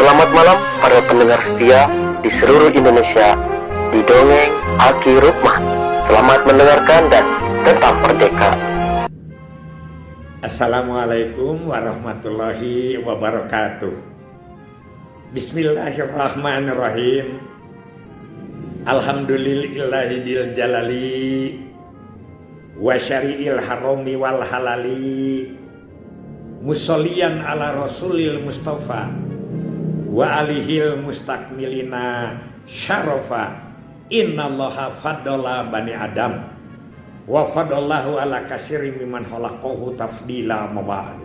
Selamat malam para pendengar setia di seluruh Indonesia di Dongeng Aki Rukman. Selamat mendengarkan dan tetap merdeka. Assalamualaikum warahmatullahi wabarakatuh. Bismillahirrahmanirrahim. Alhamdulillahil jalali wa syari'il harami wal halali musolliyan ala rasulil mustafa wa alihil mustakmilina syarafa. Innallaha faddala bani adam wa faddallahu ala katsirin mimman khalaqahu tafdila maba'du.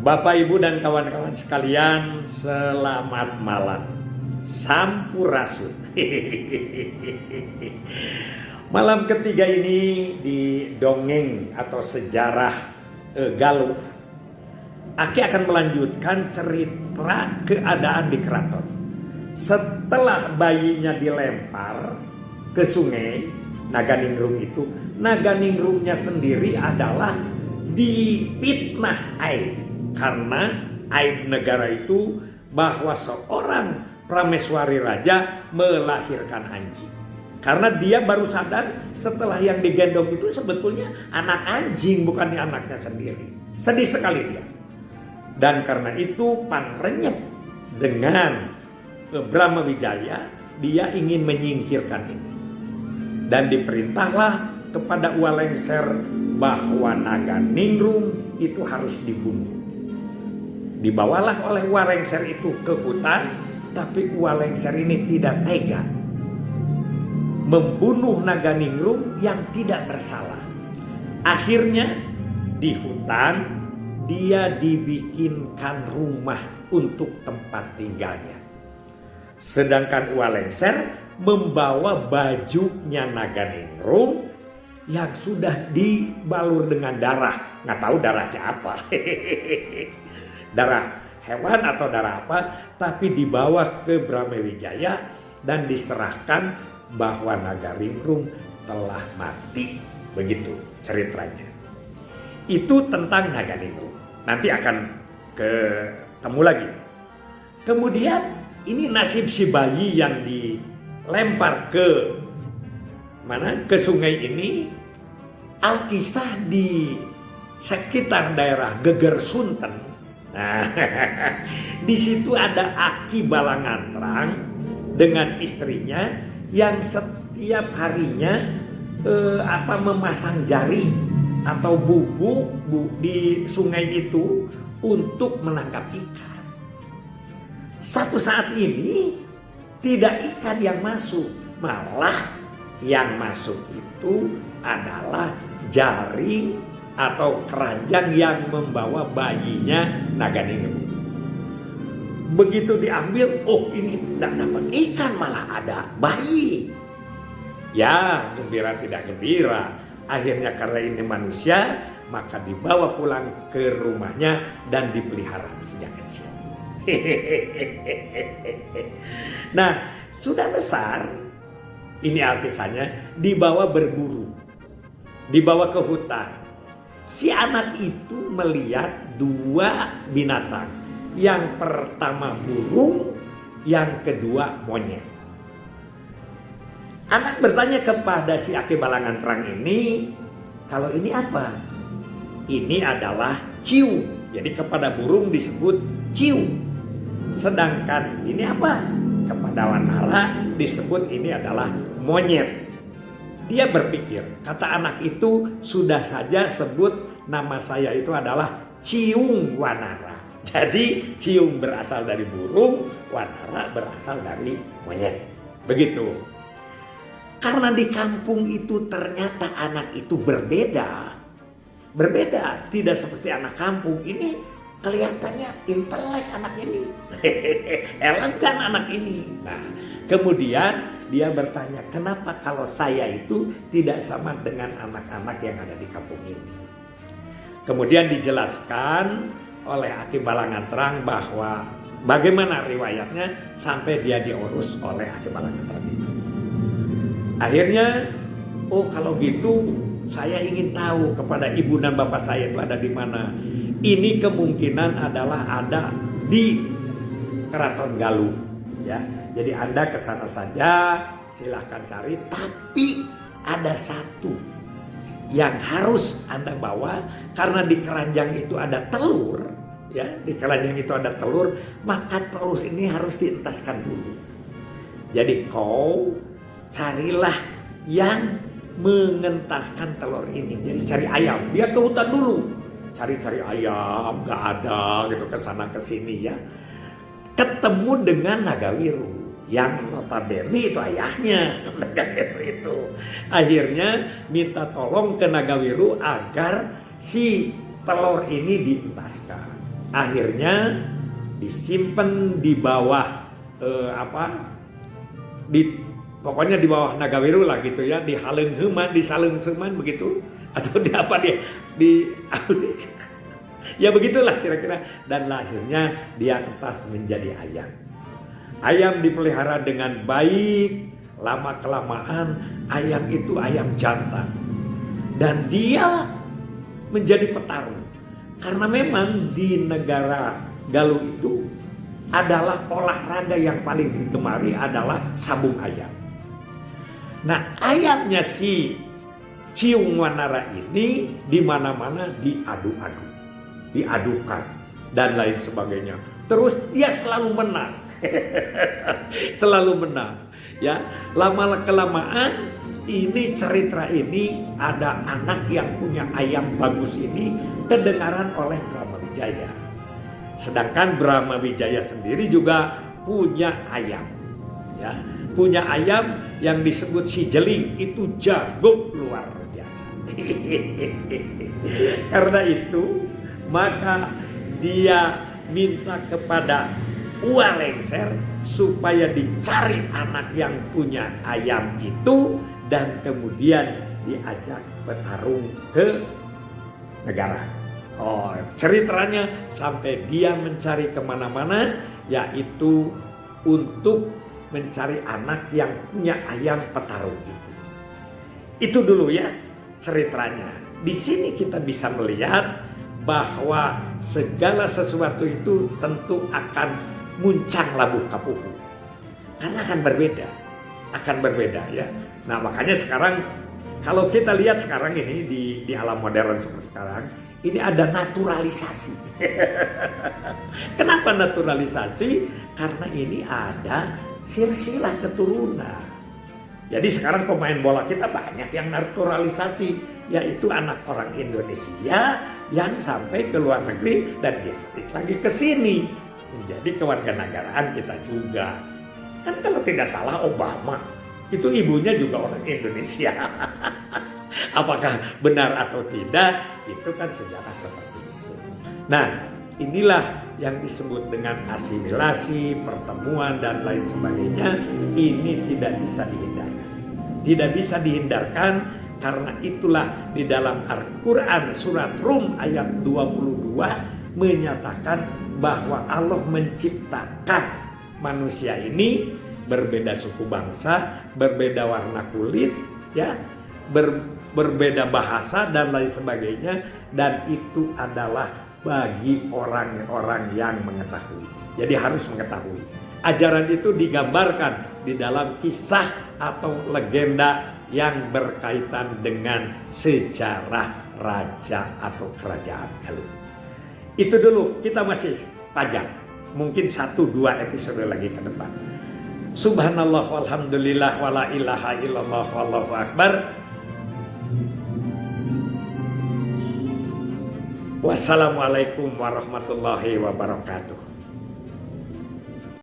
Bapak, Ibu, dan kawan-kawan sekalian, selamat malam. Sampurasun. Malam ketiga ini di dongeng atau sejarah Galuh, Aki akan melanjutkan cerita keadaan di keraton. Setelah bayinya dilempar ke sungai Naganingrum itu, Naganinggrumnya sendiri adalah difitnah Aib. Karena aib negara itu bahwa seorang prameswari raja melahirkan anjing. Karena dia baru sadar setelah yang digendong itu sebetulnya anak anjing, bukannya anaknya sendiri. Sedih sekali dia. Dan karena itu Pangrenyep dengan Brahma Wijaya dia ingin menyingkirkan ini. Dan diperintahlah kepada Ualengser bahwa Naganingrum itu harus dibunuh. Dibawalah oleh Ualengser itu ke hutan, tapi Ualengser ini tidak tega membunuh Naganingrum yang tidak bersalah. Akhirnya di hutan dia dibikinkan rumah untuk tempat tinggalnya. Sedangkan Ualengser membawa bajunya Naganingrum yang sudah dibalur dengan darah. Nggak tahu darahnya apa. Darah hewan atau darah apa, tapi dibawa ke Brahma Wijaya dan diserahkan bahwa Naganingrum telah mati. Begitu ceritanya. Itu tentang Naganingrum. Nanti akan ketemu lagi. Kemudian ini nasib si bayi yang dilempar ke mana? Ke sungai ini. Alkisah di sekitar daerah Geger Sunten. Nah, di situ ada Aki Balangantrang dengan istrinya yang setiap harinya memasang jaring atau bubu di sungai itu untuk menangkap ikan. Satu saat ini tidak ikan yang masuk, malah yang masuk itu adalah jaring atau keranjang yang membawa bayinya Naganingrum. Begitu diambil, oh ini tidak dapat ikan, malah ada bayi. Ya, gembira tidak gembira. Akhirnya karena ini manusia, maka dibawa pulang ke rumahnya dan dipelihara sejak kecil. Nah, sudah besar, ini alkisahnya, dibawa berburu, dibawa ke hutan. Si anak itu melihat dua binatang. Yang pertama burung, yang kedua monyet. Anak bertanya kepada si Aki Balangantrang ini, kalau ini apa? Ini adalah ciu. Jadi kepada burung disebut ciu. Sedangkan ini apa? Kepada wanara disebut ini adalah monyet. Dia berpikir, kata anak itu, sudah saja sebut nama saya itu adalah Ciung Wanara. Jadi Ciung berasal dari burung, Wanara berasal dari monyet. Begitu. Karena di kampung itu ternyata anak itu berbeda. Berbeda, tidak seperti anak kampung. Ini kelihatannya intelek anak ini. Elegan anak ini. Nah, kemudian dia bertanya, kenapa kalau saya itu tidak sama dengan anak-anak yang ada di kampung ini? Kemudian dijelaskan oleh Aki Balangantrang bahwa bagaimana riwayatnya sampai dia diurus oleh Aki Balangantrang itu. Akhirnya, oh kalau gitu saya ingin tahu kepada ibu dan bapak saya itu ada di mana. Ini kemungkinan adalah ada di Keraton Galuh ya. Jadi Anda ke sana saja, silahkan cari, tapi ada satu yang harus Anda bawa, karena di keranjang itu ada telur ya, di keranjang itu ada telur, maka telur ini harus dientaskan dulu. Jadi kau carilah yang mengentaskan telur ini. Jadi cari ayam, dia ke hutan dulu, cari-cari ayam, nggak ada gitu, ke sana ke sini ya. Ketemu dengan Nagawiru yang notabene itu ayahnya Nagawiru itu. Akhirnya minta tolong ke Nagawiru agar si telur ini dientaskan. Akhirnya disimpan di bawah pokoknya di bawah Nagawiru lah gitu ya, di Halengheman, di Salengseman begitu, atau di apa dia di ya begitulah kira-kira. Dan lahirnya dia entas menjadi ayam. Ayam dipelihara dengan baik, lama kelamaan ayam itu ayam jantan, dan dia menjadi petarung. Karena memang di negara Galuh itu adalah olahraga yang paling digemari adalah sabung ayam. Nah, ayamnya si Ciung Wanara ini di mana-mana diadukan dan lain sebagainya. Terus dia selalu menang. Selalu menang ya. Lama kelamaan ini cerita ini ada anak yang punya ayam bagus ini kedengaran oleh Brahmawijaya. Sedangkan Brahmawijaya sendiri juga punya ayam ya. Punya ayam yang disebut si Jeling, itu jago luar biasa. Karena itu maka dia minta kepada Ua Lengser supaya dicari anak yang punya ayam itu dan kemudian diajak bertarung ke negara. Oh, ceritanya sampai dia mencari kemana-mana, yaitu untuk mencari anak yang punya ayam petarung itu. Itu dulu ya ceritanya. Di sini kita bisa melihat bahwa segala sesuatu itu tentu akan muncang labuh kapuhu. Karena akan berbeda ya. Nah, makanya sekarang kalau kita lihat sekarang ini di alam modern seperti sekarang, ini ada naturalisasi. Kenapa naturalisasi? Karena ini ada silsilah keturunan. Jadi sekarang pemain bola kita banyak yang naturalisasi, yaitu anak orang Indonesia yang sampai ke luar negeri dan dia lagi ke sini menjadi kewarganegaraan kita juga. Kan kalau tidak salah Obama itu ibunya juga orang Indonesia. Apakah benar atau tidak, itu kan sejarah seperti itu. Nah, inilah yang disebut dengan asimilasi, pertemuan dan lain sebagainya. Ini tidak bisa dihindarkan. Tidak bisa dihindarkan karena itulah di dalam Al-Quran surat Rum ayat 22 menyatakan bahwa Allah menciptakan manusia ini berbeda suku bangsa, berbeda warna kulit, ya, berbeda bahasa dan lain sebagainya, dan itu adalah bagi orang-orang yang mengetahui. Jadi harus mengetahui. Ajaran itu digambarkan di dalam kisah atau legenda yang berkaitan dengan sejarah raja atau kerajaan Galuh. Itu dulu, kita masih panjang. Mungkin 1-2 episode lagi ke depan. Subhanallah walhamdulillah wala ilaha illallah wallahu akbar. Wassalamualaikum warahmatullahi wabarakatuh.